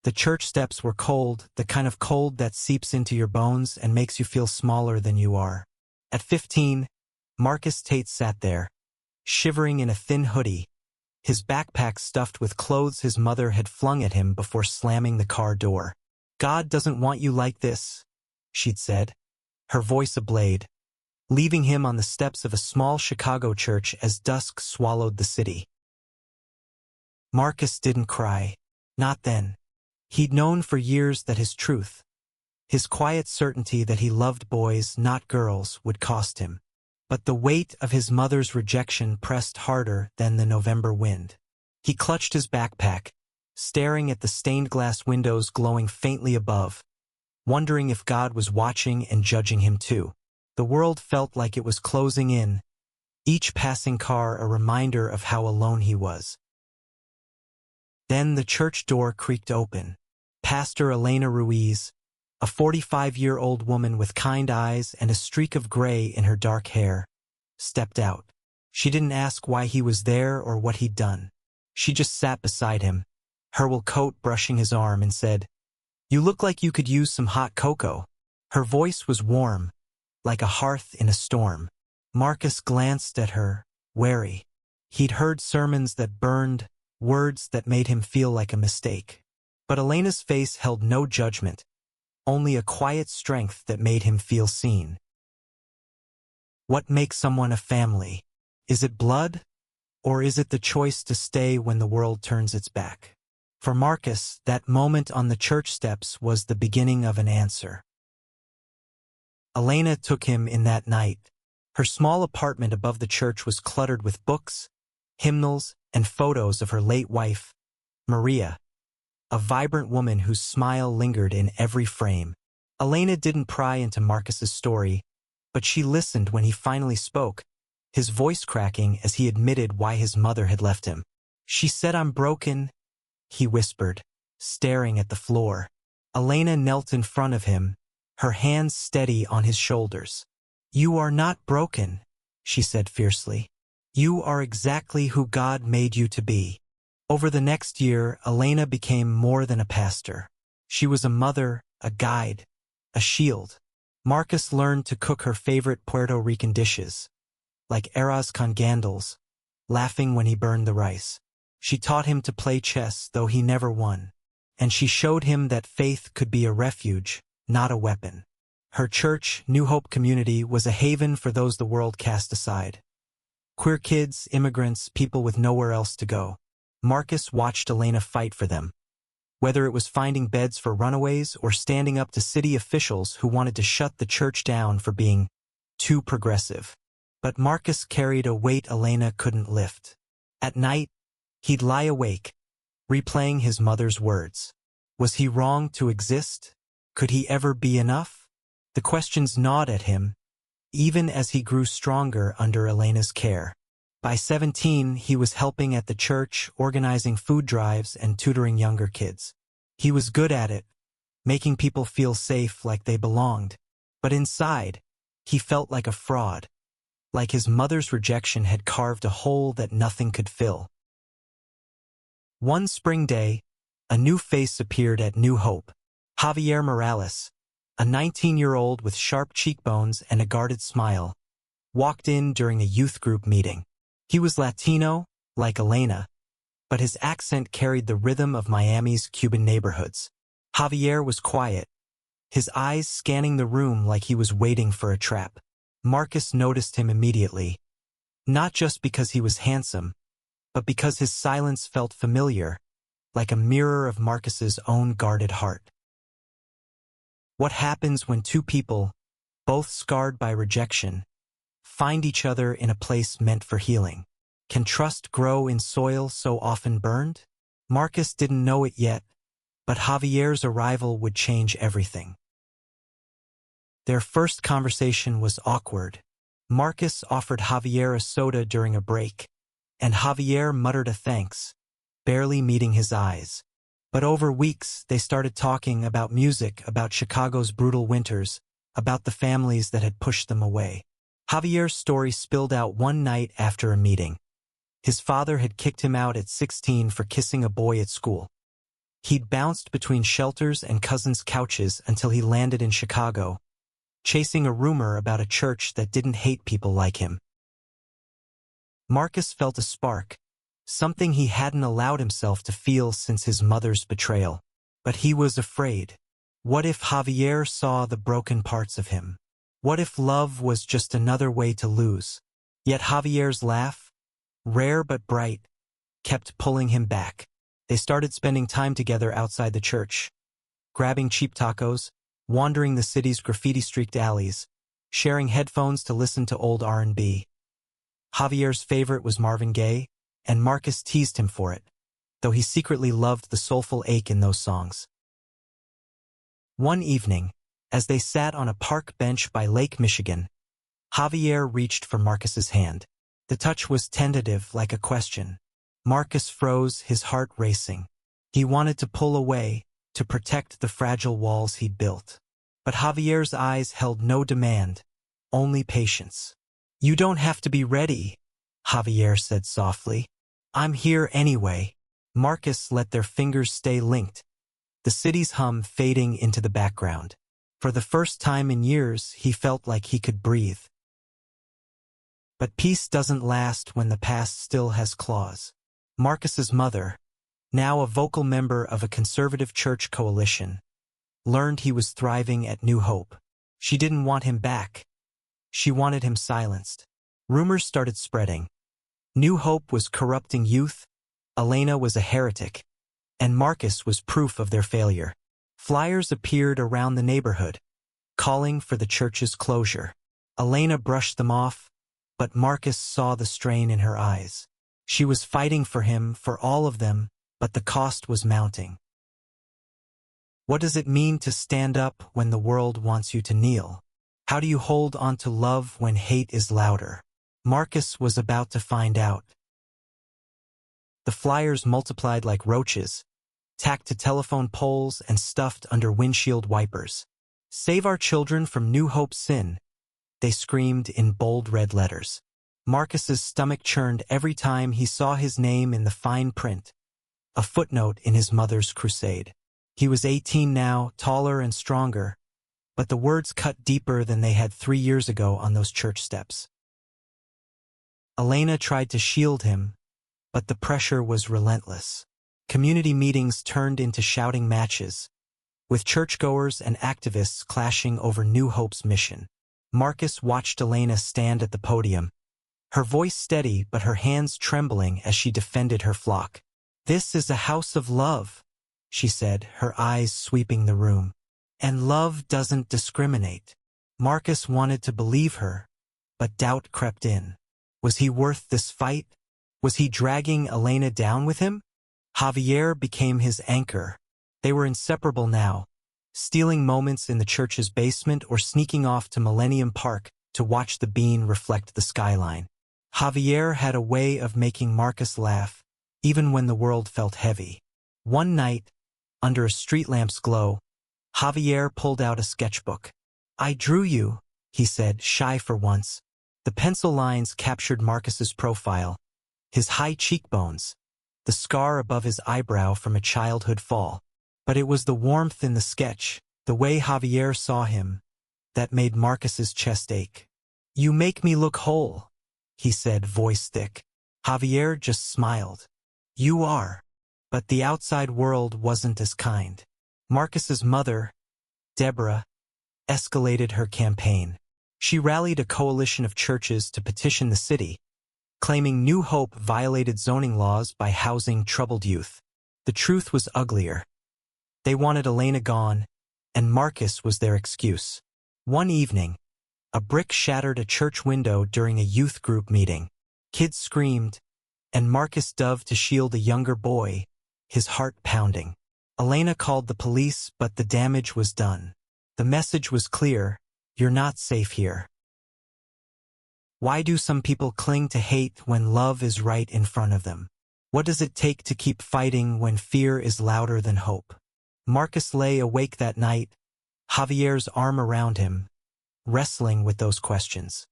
The church steps were cold, the kind of cold that seeps into your bones and makes you feel smaller than you are. At 15, Marcus Tate sat there, shivering in a thin hoodie, his backpack stuffed with clothes his mother had flung at him before slamming the car door. "God doesn't want you like this," she'd said, her voice ablaze, leaving him on the steps of a small Chicago church as dusk swallowed the city. Marcus didn't cry. Not then. He'd known for years that his truth, his quiet certainty that he loved boys, not girls, would cost him. But the weight of his mother's rejection pressed harder than the November wind. He clutched his backpack, staring at the stained glass windows glowing faintly above, wondering if God was watching and judging him too. The world felt like it was closing in, each passing car a reminder of how alone he was. Then the church door creaked open. Pastor Elena Ruiz, a 45-year-old woman with kind eyes and a streak of gray in her dark hair, stepped out. She didn't ask why he was there or what he'd done. She just sat beside him, her wool coat brushing his arm, and said, "You look like you could use some hot cocoa." Her voice was warm, like a hearth in a storm. Marcus glanced at her, wary. He'd heard sermons that burned, words that made him feel like a mistake. But Elena's face held no judgment, only a quiet strength that made him feel seen. What makes someone a family? Is it blood? Or is it the choice to stay when the world turns its back? For Marcus, that moment on the church steps was the beginning of an answer. Elena took him in that night. Her small apartment above the church was cluttered with books, hymnals, and photos of her late wife, Maria, a vibrant woman whose smile lingered in every frame. Elena didn't pry into Marcus's story, but she listened when he finally spoke, his voice cracking as he admitted why his mother had left him. "She said I'm broken," he whispered, staring at the floor. Elena knelt in front of him, her hands steady on his shoulders. "You are not broken," she said fiercely. "You are exactly who God made you to be." Over the next year, Elena became more than a pastor. She was a mother, a guide, a shield. Marcus learned to cook her favorite Puerto Rican dishes, like arroz con gandules, laughing when he burned the rice. She taught him to play chess, though he never won. And she showed him that faith could be a refuge, not a weapon. Her church, New Hope Community, was a haven for those the world cast aside. Queer kids, immigrants, people with nowhere else to go. Marcus watched Elena fight for them, whether it was finding beds for runaways or standing up to city officials who wanted to shut the church down for being too progressive. But Marcus carried a weight Elena couldn't lift. At night, he'd lie awake, replaying his mother's words. Was he wrong to exist? Could he ever be enough? The questions gnawed at him, even as he grew stronger under Elena's care. By 17, he was helping at the church, organizing food drives and tutoring younger kids. He was good at it, making people feel safe like they belonged. But inside, he felt like a fraud, like his mother's rejection had carved a hole that nothing could fill. One spring day, a new face appeared at New Hope. Javier Morales, a 19-year-old with sharp cheekbones and a guarded smile, walked in during a youth group meeting. He was Latino, like Elena, but his accent carried the rhythm of Miami's Cuban neighborhoods. Javier was quiet, his eyes scanning the room like he was waiting for a trap. Marcus noticed him immediately, not just because he was handsome, but because his silence felt familiar, like a mirror of Marcus's own guarded heart. What happens when two people, both scarred by rejection, find each other in a place meant for healing? Can trust grow in soil so often burned? Marcus didn't know it yet, but Javier's arrival would change everything. Their first conversation was awkward. Marcus offered Javier a soda during a break, and Javier muttered a thanks, barely meeting his eyes. But over weeks, they started talking about music, about Chicago's brutal winters, about the families that had pushed them away. Javier's story spilled out one night after a meeting. His father had kicked him out at 16 for kissing a boy at school. He'd bounced between shelters and cousins' couches until he landed in Chicago, chasing a rumor about a church that didn't hate people like him. Marcus felt a spark, something he hadn't allowed himself to feel since his mother's betrayal. But he was afraid. What if Javier saw the broken parts of him? What if love was just another way to lose? Yet Javier's laugh, rare but bright, kept pulling him back. They started spending time together outside the church, grabbing cheap tacos, wandering the city's graffiti-streaked alleys, sharing headphones to listen to old R&B. Javier's favorite was Marvin Gaye, and Marcus teased him for it, though he secretly loved the soulful ache in those songs. One evening, as they sat on a park bench by Lake Michigan, Javier reached for Marcus's hand. The touch was tentative, like a question. Marcus froze, his heart racing. He wanted to pull away, to protect the fragile walls he'd built. But Javier's eyes held no demand, only patience. "You don't have to be ready," Javier said softly. "I'm here anyway." Marcus let their fingers stay linked, the city's hum fading into the background. For the first time in years, he felt like he could breathe. But peace doesn't last when the past still has claws. Marcus's mother, now a vocal member of a conservative church coalition, learned he was thriving at New Hope. She didn't want him back. She wanted him silenced. Rumors started spreading. New Hope was corrupting youth, Elena was a heretic, and Marcus was proof of their failure. Flyers appeared around the neighborhood, calling for the church's closure. Elena brushed them off, but Marcus saw the strain in her eyes. She was fighting for him, for all of them, but the cost was mounting. What does it mean to stand up when the world wants you to kneel? How do you hold on to love when hate is louder? Marcus was about to find out. The flyers multiplied like roaches, tacked to telephone poles and stuffed under windshield wipers. "Save our children from New Hope's sin," they screamed in bold red letters. Marcus's stomach churned every time he saw his name in the fine print, a footnote in his mother's crusade. He was 18 now, taller and stronger, but the words cut deeper than they had 3 years ago on those church steps. Elena tried to shield him, but the pressure was relentless. Community meetings turned into shouting matches, with churchgoers and activists clashing over New Hope's mission. Marcus watched Elena stand at the podium, her voice steady but her hands trembling as she defended her flock. "This is a house of love," she said, her eyes sweeping the room. "And love doesn't discriminate." Marcus wanted to believe her, but doubt crept in. Was he worth this fight? Was he dragging Elena down with him? Javier became his anchor. They were inseparable now, stealing moments in the church's basement or sneaking off to Millennium Park to watch the bean reflect the skyline. Javier had a way of making Marcus laugh, even when the world felt heavy. One night, under a street lamp's glow, Javier pulled out a sketchbook. "I drew you," he said, shy for once. The pencil lines captured Marcus's profile, his high cheekbones, the scar above his eyebrow from a childhood fall. But it was the warmth in the sketch, the way Javier saw him, that made Marcus's chest ache. "You make me look whole," he said, voice thick. Javier just smiled. "You are." But the outside world wasn't as kind. Marcus's mother, Deborah, escalated her campaign. She rallied a coalition of churches to petition the city, claiming New Hope violated zoning laws by housing troubled youth. The truth was uglier. They wanted Elena gone, and Marcus was their excuse. One evening, a brick shattered a church window during a youth group meeting. Kids screamed, and Marcus dove to shield a younger boy, his heart pounding. Elena called the police, but the damage was done. The message was clear: you're not safe here. Why do some people cling to hate when love is right in front of them? What does it take to keep fighting when fear is louder than hope? Marcus lay awake that night, Javier's arm around him, wrestling with those questions.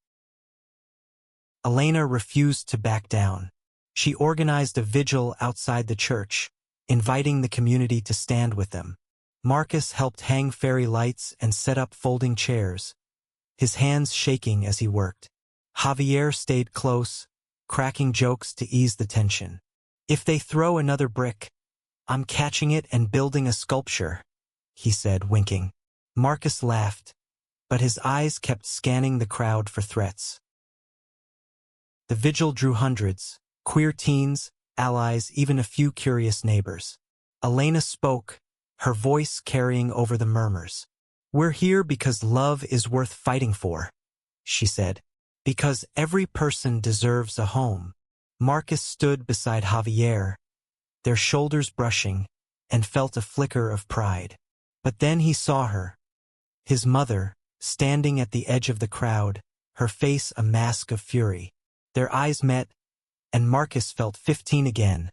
Elena refused to back down. She organized a vigil outside the church, inviting the community to stand with them. Marcus helped hang fairy lights and set up folding chairs, his hands shaking as he worked. Javier stayed close, cracking jokes to ease the tension. "If they throw another brick, I'm catching it and building a sculpture," he said, winking. Marcus laughed, but his eyes kept scanning the crowd for threats. The vigil drew hundreds, queer teens, allies, even a few curious neighbors. Elena spoke, her voice carrying over the murmurs. "We're here because love is worth fighting for," she said. "Because every person deserves a home." Marcus stood beside Javier, their shoulders brushing, and felt a flicker of pride. But then he saw her, his mother, standing at the edge of the crowd, her face a mask of fury. Their eyes met, and Marcus felt 15 again,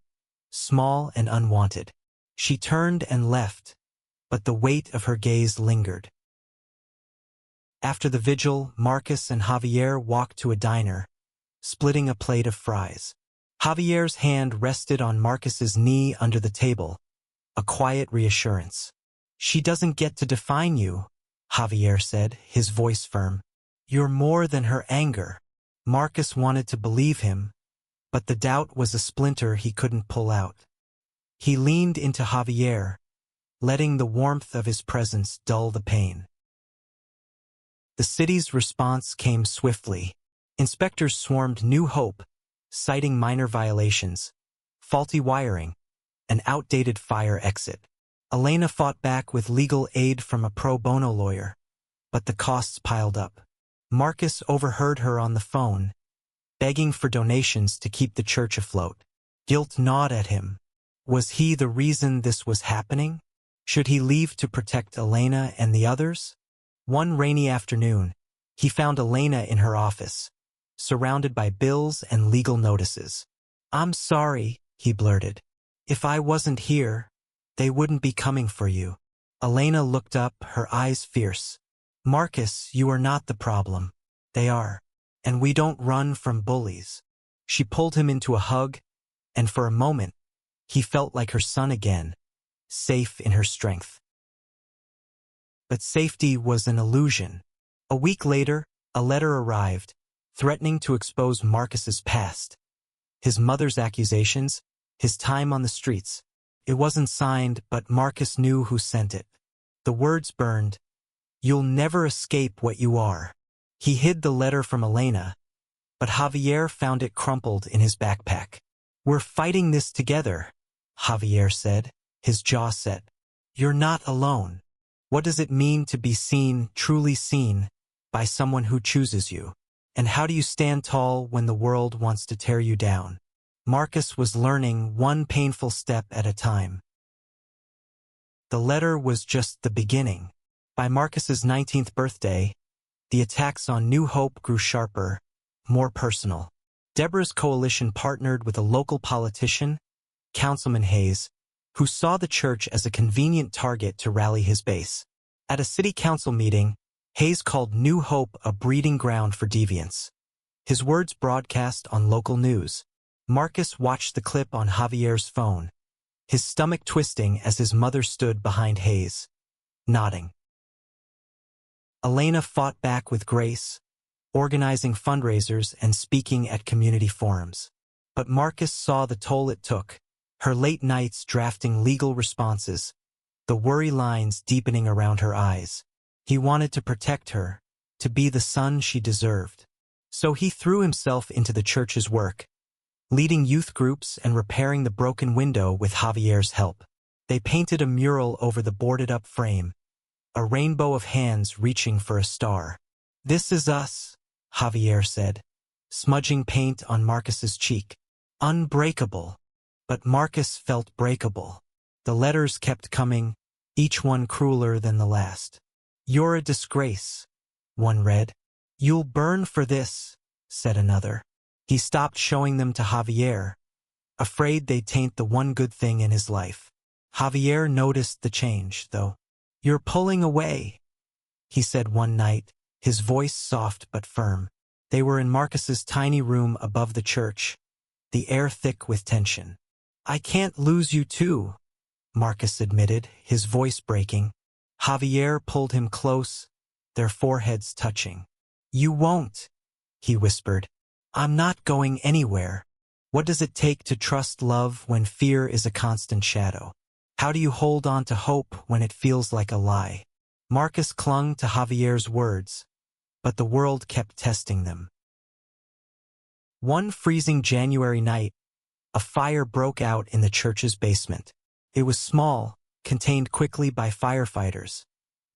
small and unwanted. She turned and left, but the weight of her gaze lingered. After the vigil, Marcus and Javier walked to a diner, splitting a plate of fries. Javier's hand rested on Marcus's knee under the table, a quiet reassurance. "She doesn't get to define you," Javier said, his voice firm. "You're more than her anger." Marcus wanted to believe him, but the doubt was a splinter he couldn't pull out. He leaned into Javier, letting the warmth of his presence dull the pain. The city's response came swiftly. Inspectors swarmed New Hope, citing minor violations, faulty wiring, an outdated fire exit. Elena fought back with legal aid from a pro bono lawyer, but the costs piled up. Marcus overheard her on the phone, begging for donations to keep the church afloat. Guilt gnawed at him. Was he the reason this was happening? Should he leave to protect Elena and the others? One rainy afternoon, he found Elena in her office, surrounded by bills and legal notices. "I'm sorry," he blurted. "If I wasn't here, they wouldn't be coming for you." Elena looked up, her eyes fierce. "Marcus, you are not the problem. They are. And we don't run from bullies." She pulled him into a hug, and for a moment, he felt like her son again, safe in her strength. But safety was an illusion. A week later, a letter arrived, threatening to expose Marcus's past. His mother's accusations, his time on the streets. It wasn't signed, but Marcus knew who sent it. The words burned, "You'll never escape what you are." He hid the letter from Elena, but Javier found it crumpled in his backpack. "We're fighting this together," Javier said, his jaw set. "You're not alone. What does it mean to be seen, truly seen, by someone who chooses you? And how do you stand tall when the world wants to tear you down?" Marcus was learning one painful step at a time. The letter was just the beginning. By Marcus's 19th birthday, the attacks on New Hope grew sharper, more personal. Deborah's coalition partnered with a local politician, Councilman Hayes, who saw the church as a convenient target to rally his base. At a city council meeting, Hayes called New Hope a breeding ground for deviants. His words broadcast on local news. Marcus watched the clip on Javier's phone, his stomach twisting as his mother stood behind Hayes, nodding. Elena fought back with grace, organizing fundraisers and speaking at community forums. But Marcus saw the toll it took, her late nights drafting legal responses, the worry lines deepening around her eyes. He wanted to protect her, to be the son she deserved. So he threw himself into the church's work, leading youth groups and repairing the broken window with Javier's help. They painted a mural over the boarded-up frame, a rainbow of hands reaching for a star. "This is us," Javier said, smudging paint on Marcus's cheek. "Unbreakable." But Marcus felt breakable. The letters kept coming, each one crueler than the last. "You're a disgrace," one read. "You'll burn for this," said another. He stopped showing them to Javier, afraid they'd taint the one good thing in his life. Javier noticed the change, though. "You're pulling away," he said one night, his voice soft but firm. They were in Marcus's tiny room above the church, the air thick with tension. "I can't lose you too," Marcus admitted, his voice breaking. Javier pulled him close, their foreheads touching. "You won't," he whispered. "I'm not going anywhere. What does it take to trust love when fear is a constant shadow? How do you hold on to hope when it feels like a lie?" Marcus clung to Javier's words, but the world kept testing them. One freezing January night, a fire broke out in the church's basement. It was small, contained quickly by firefighters,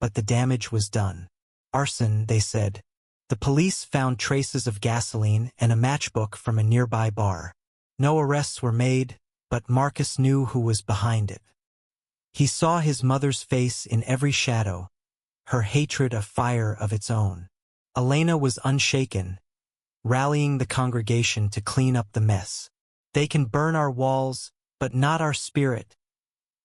but the damage was done. Arson, they said. The police found traces of gasoline and a matchbook from a nearby bar. No arrests were made, but Marcus knew who was behind it. He saw his mother's face in every shadow, her hatred a fire of its own. Elena was unshaken, rallying the congregation to clean up the mess. "They can burn our walls, but not our spirit,"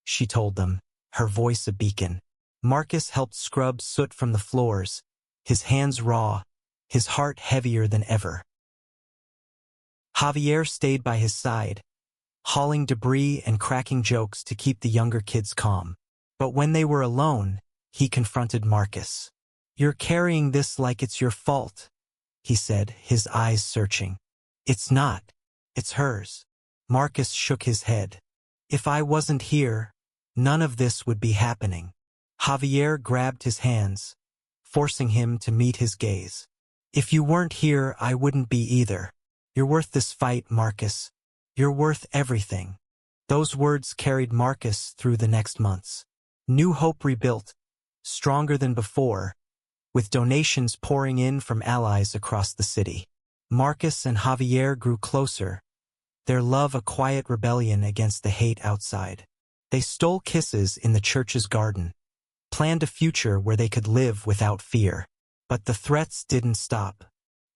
she told them, her voice a beacon. Marcus helped scrub soot from the floors, his hands raw, his heart heavier than ever. Javier stayed by his side, hauling debris and cracking jokes to keep the younger kids calm. But when they were alone, he confronted Marcus. "You're carrying this like it's your fault," he said, his eyes searching. "It's not. It's hers." Marcus shook his head. "If I wasn't here, none of this would be happening." Javier grabbed his hands, forcing him to meet his gaze. "If you weren't here, I wouldn't be either. You're worth this fight, Marcus. You're worth everything." Those words carried Marcus through the next months. New Hope rebuilt, stronger than before, with donations pouring in from allies across the city. Marcus and Javier grew closer, their love a quiet rebellion against the hate outside. They stole kisses in the church's garden, planned a future where they could live without fear. But the threats didn't stop.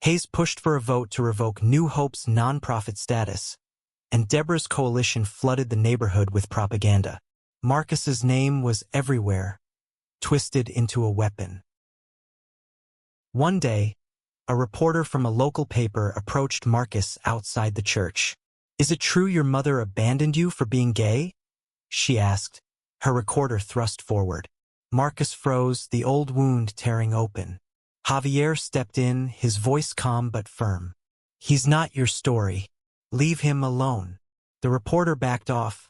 Hayes pushed for a vote to revoke New Hope's nonprofit status, and Deborah's coalition flooded the neighborhood with propaganda. Marcus's name was everywhere, twisted into a weapon. One day, a reporter from a local paper approached Marcus outside the church. "Is it true your mother abandoned you for being gay?" she asked, her recorder thrust forward. Marcus froze, the old wound tearing open. Javier stepped in, his voice calm but firm. "He's not your story. Leave him alone." The reporter backed off,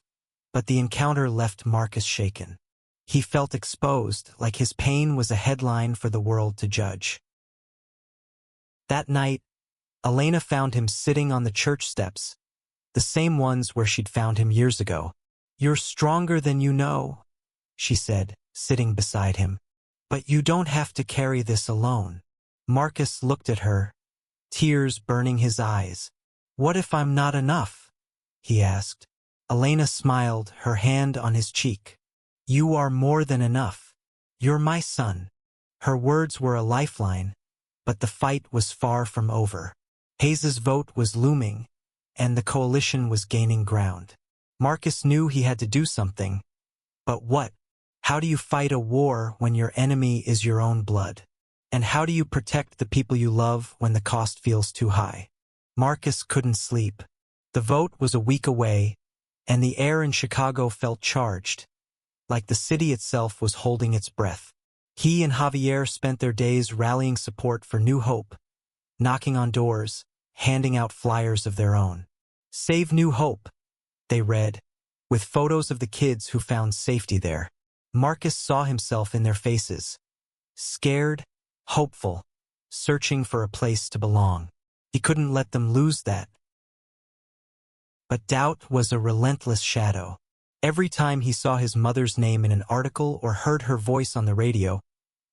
but the encounter left Marcus shaken. He felt exposed, like his pain was a headline for the world to judge. That night, Elena found him sitting on the church steps, the same ones where she'd found him years ago. "You're stronger than you know," she said, sitting beside him. "But you don't have to carry this alone." Marcus looked at her, tears burning his eyes. "What if I'm not enough?" he asked. Elena smiled, her hand on his cheek. "You are more than enough. You're my son." Her words were a lifeline, but the fight was far from over. Hayes's vote was looming, and the coalition was gaining ground. Marcus knew he had to do something. But what? How do you fight a war when your enemy is your own blood? And how do you protect the people you love when the cost feels too high? Marcus couldn't sleep. The vote was a week away, and the air in Chicago felt charged, like the city itself was holding its breath. He and Javier spent their days rallying support for New Hope, knocking on doors, handing out flyers of their own. "Save New Hope," they read, with photos of the kids who found safety there. Marcus saw himself in their faces, scared, hopeful, searching for a place to belong. He couldn't let them lose that. But doubt was a relentless shadow. Every time he saw his mother's name in an article or heard her voice on the radio,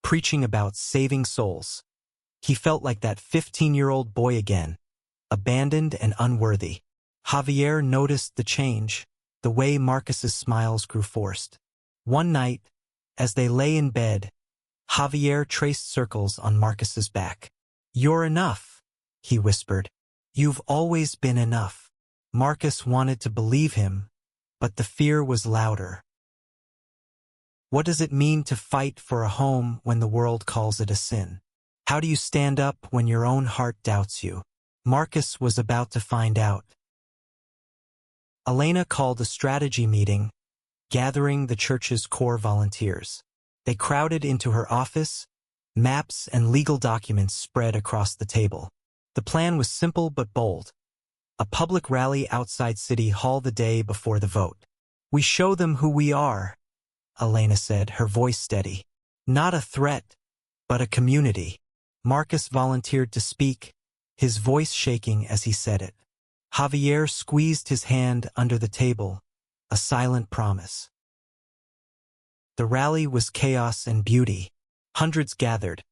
preaching about saving souls, he felt like that 15-year-old boy again, abandoned and unworthy. Javier noticed the change, the way Marcus's smiles grew forced. One night, as they lay in bed, Javier traced circles on Marcus's back. "You're enough," he whispered. "You've always been enough." Marcus wanted to believe him, but the fear was louder. What does it mean to fight for a home when the world calls it a sin? How do you stand up when your own heart doubts you? Marcus was about to find out. Elena called a strategy meeting, gathering the church's core volunteers. They crowded into her office, maps and legal documents spread across the table. The plan was simple but bold. A public rally outside City Hall the day before the vote. "We show them who we are," Elena said, her voice steady. "Not a threat, but a community." Marcus volunteered to speak, his voice shaking as he said it. Javier squeezed his hand under the table, a silent promise. The rally was chaos and beauty. Hundreds gathered,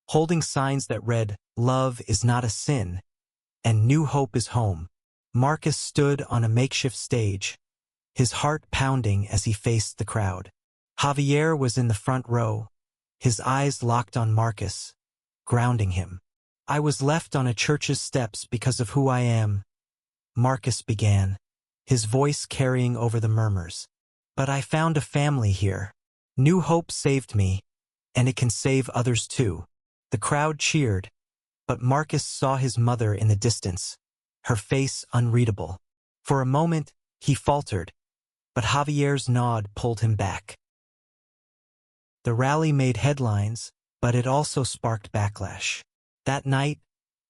holding signs that read, "Love is not a sin," and "New Hope is home." Marcus stood on a makeshift stage, his heart pounding as he faced the crowd. Javier was in the front row, his eyes locked on Marcus, grounding him. "I was left on a church's steps because of who I am," Marcus began, his voice carrying over the murmurs. "But I found a family here. New Hope saved me, and it can save others too." The crowd cheered, but Marcus saw his mother in the distance, her face unreadable. For a moment, he faltered, but Javier's nod pulled him back. The rally made headlines, but it also sparked backlash. That night,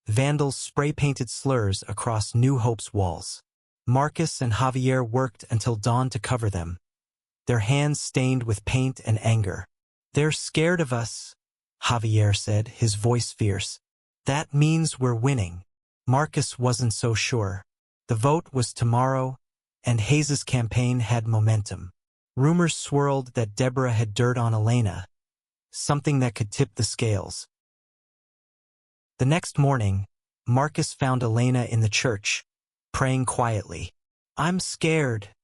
vandals spray-painted slurs across New Hope's walls. Marcus and Javier worked until dawn to cover them, their hands stained with paint and anger. "They're scared of us," Javier said, his voice fierce. "That means we're winning." Marcus wasn't so sure. The vote was tomorrow, and Hayes's campaign had momentum. Rumors swirled that Deborah had dirt on Elena, something that could tip the scales. The next morning, Marcus found Elena in the church, praying quietly. "I'm scared,"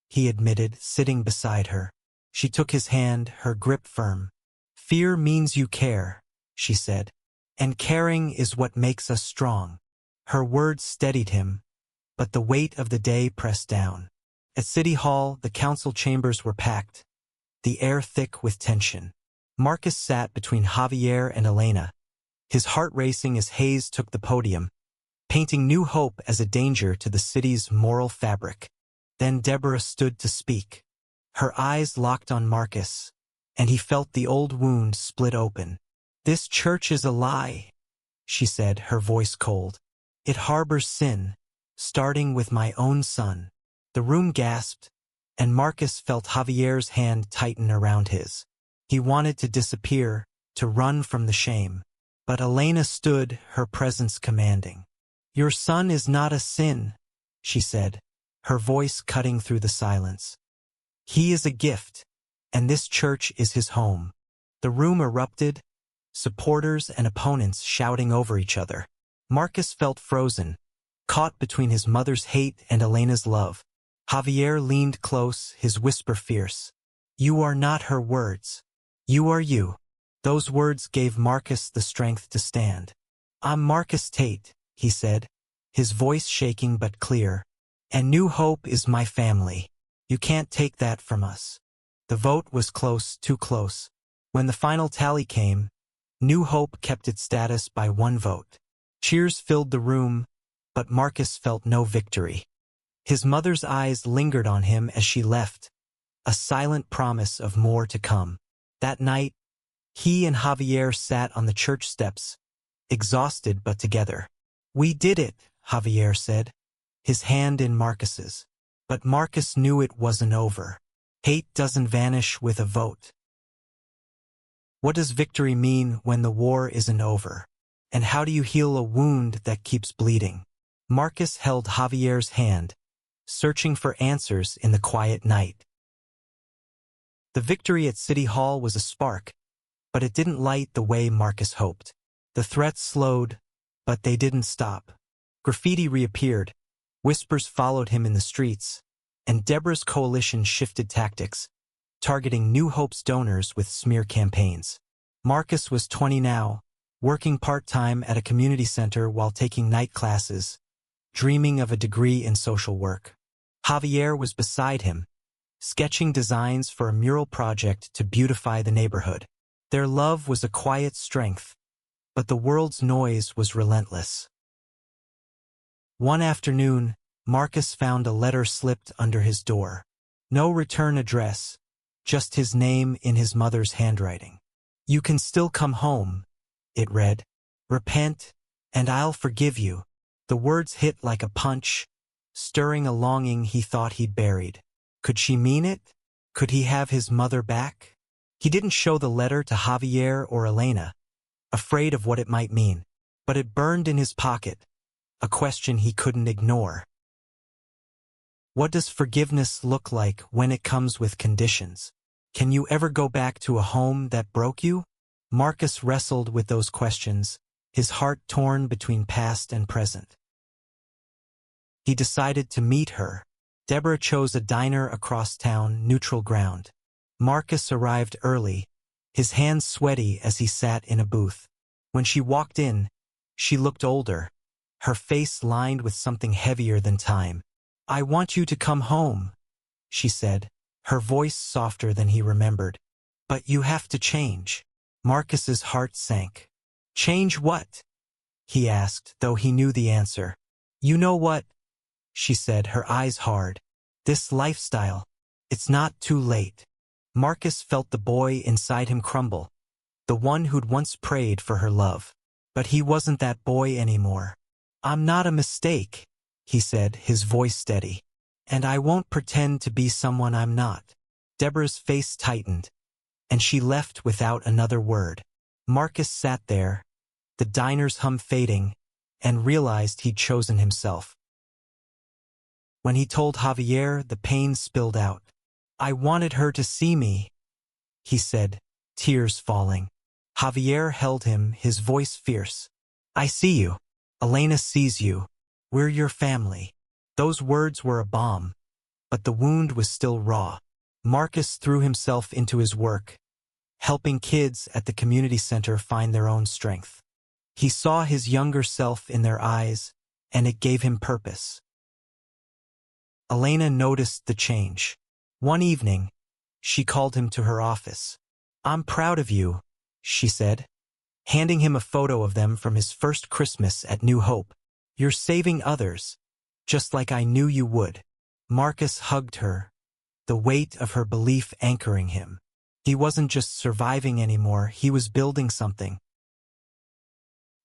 he admitted, sitting beside her. She took his hand, her grip firm. "Fear means you care," she said, "and caring is what makes us strong." Her words steadied him, but the weight of the day pressed down. At City Hall, the council chambers were packed, the air thick with tension. Marcus sat between Javier and Elena, his heart racing as Hayes took the podium, painting New Hope as a danger to the city's moral fabric. Then Deborah stood to speak. Her eyes locked on Marcus, and he felt the old wound split open. "This church is a lie," she said, her voice cold. "It harbors sin, starting with my own son." The room gasped, and Marcus felt Javier's hand tighten around his. He wanted to disappear, to run from the shame. But Elena stood, her presence commanding. "Your son is not a sin," she said, her voice cutting through the silence. "He is a gift, and this church is his home." The room erupted, supporters and opponents shouting over each other. Marcus felt frozen, caught between his mother's hate and Elena's love. Javier leaned close, his whisper fierce. "You are not her words. You are you." Those words gave Marcus the strength to stand. "I'm Marcus Tate," he said, his voice shaking but clear. "And New Hope is my family. You can't take that from us." The vote was close, too close. When the final tally came, New Hope kept its status by one vote. Cheers filled the room, but Marcus felt no victory. His mother's eyes lingered on him as she left, a silent promise of more to come. That night, he and Javier sat on the church steps, exhausted but together. "We did it," Javier said, his hand in Marcus's. But Marcus knew it wasn't over. Hate doesn't vanish with a vote. What does victory mean when the war isn't over? And how do you heal a wound that keeps bleeding? Marcus held Javier's hand, searching for answers in the quiet night. The victory at City Hall was a spark, but it didn't light the way Marcus hoped. The threats slowed, but they didn't stop. Graffiti reappeared, whispers followed him in the streets, and Deborah's coalition shifted tactics, targeting New Hope's donors with smear campaigns. Marcus was 20 now, working part-time at a community center while taking night classes, dreaming of a degree in social work. Javier was beside him, sketching designs for a mural project to beautify the neighborhood. Their love was a quiet strength, but the world's noise was relentless. One afternoon, Marcus found a letter slipped under his door. No return address, just his name in his mother's handwriting. "You can still come home," it read. "Repent, and I'll forgive you." The words hit like a punch, stirring a longing he thought he'd buried. Could she mean it? Could he have his mother back? He didn't show the letter to Javier or Elena, afraid of what it might mean, but it burned in his pocket, a question he couldn't ignore. What does forgiveness look like when it comes with conditions? Can you ever go back to a home that broke you? Marcus wrestled with those questions, his heart torn between past and present. He decided to meet her. Deborah chose a diner across town, neutral ground. Marcus arrived early, his hands sweaty as he sat in a booth. When she walked in, she looked older, her face lined with something heavier than time. "I want you to come home," she said, her voice softer than he remembered. "But you have to change." Marcus's heart sank. "Change what?" he asked, though he knew the answer. "You know what?" she said, her eyes hard. "This lifestyle, it's not too late." Marcus felt the boy inside him crumble, the one who'd once prayed for her love. But he wasn't that boy anymore. "I'm not a mistake," he said, his voice steady. "And I won't pretend to be someone I'm not." Deborah's face tightened, and she left without another word. Marcus sat there, the diner's hum fading, and realized he'd chosen himself. When he told Javier, the pain spilled out. "I wanted her to see me," he said, tears falling. Javier held him, his voice fierce. "I see you. Elena sees you. We're your family." Those words were a balm, but the wound was still raw. Marcus threw himself into his work, helping kids at the community center find their own strength. He saw his younger self in their eyes, and it gave him purpose. Elena noticed the change. One evening, she called him to her office. "I'm proud of you," she said, handing him a photo of them from his first Christmas at New Hope. "You're saving others, just like I knew you would." Marcus hugged her, the weight of her belief anchoring him. He wasn't just surviving anymore, he was building something.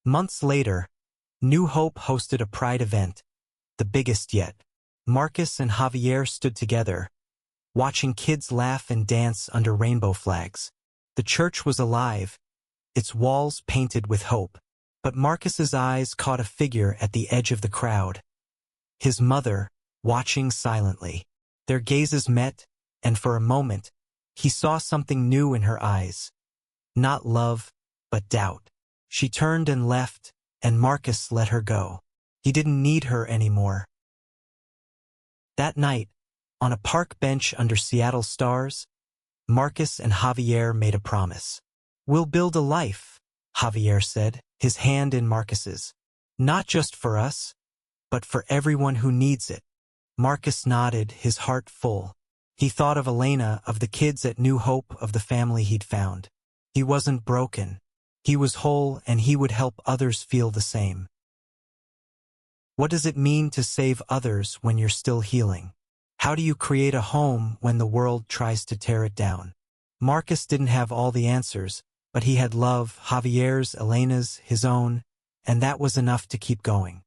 Months later, New Hope hosted a Pride event, the biggest yet. Marcus and Javier stood together, watching kids laugh and dance under rainbow flags. The church was alive, its walls painted with hope. But Marcus's eyes caught a figure at the edge of the crowd. His mother, watching silently. Their gazes met, and for a moment, he saw something new in her eyes. Not love, but doubt. She turned and left, and Marcus let her go. He didn't need her anymore. That night, on a park bench under Seattle stars, Marcus and Javier made a promise. "We'll build a life," Javier said, his hand in Marcus's. "Not just for us, but for everyone who needs it." Marcus nodded, his heart full. He thought of Elena, of the kids at New Hope, of the family he'd found. He wasn't broken. He was whole, and he would help others feel the same. What does it mean to save others when you're still healing? How do you create a home when the world tries to tear it down? Marcus didn't have all the answers, but he had love, Javier's, Elena's, his own, and that was enough to keep going.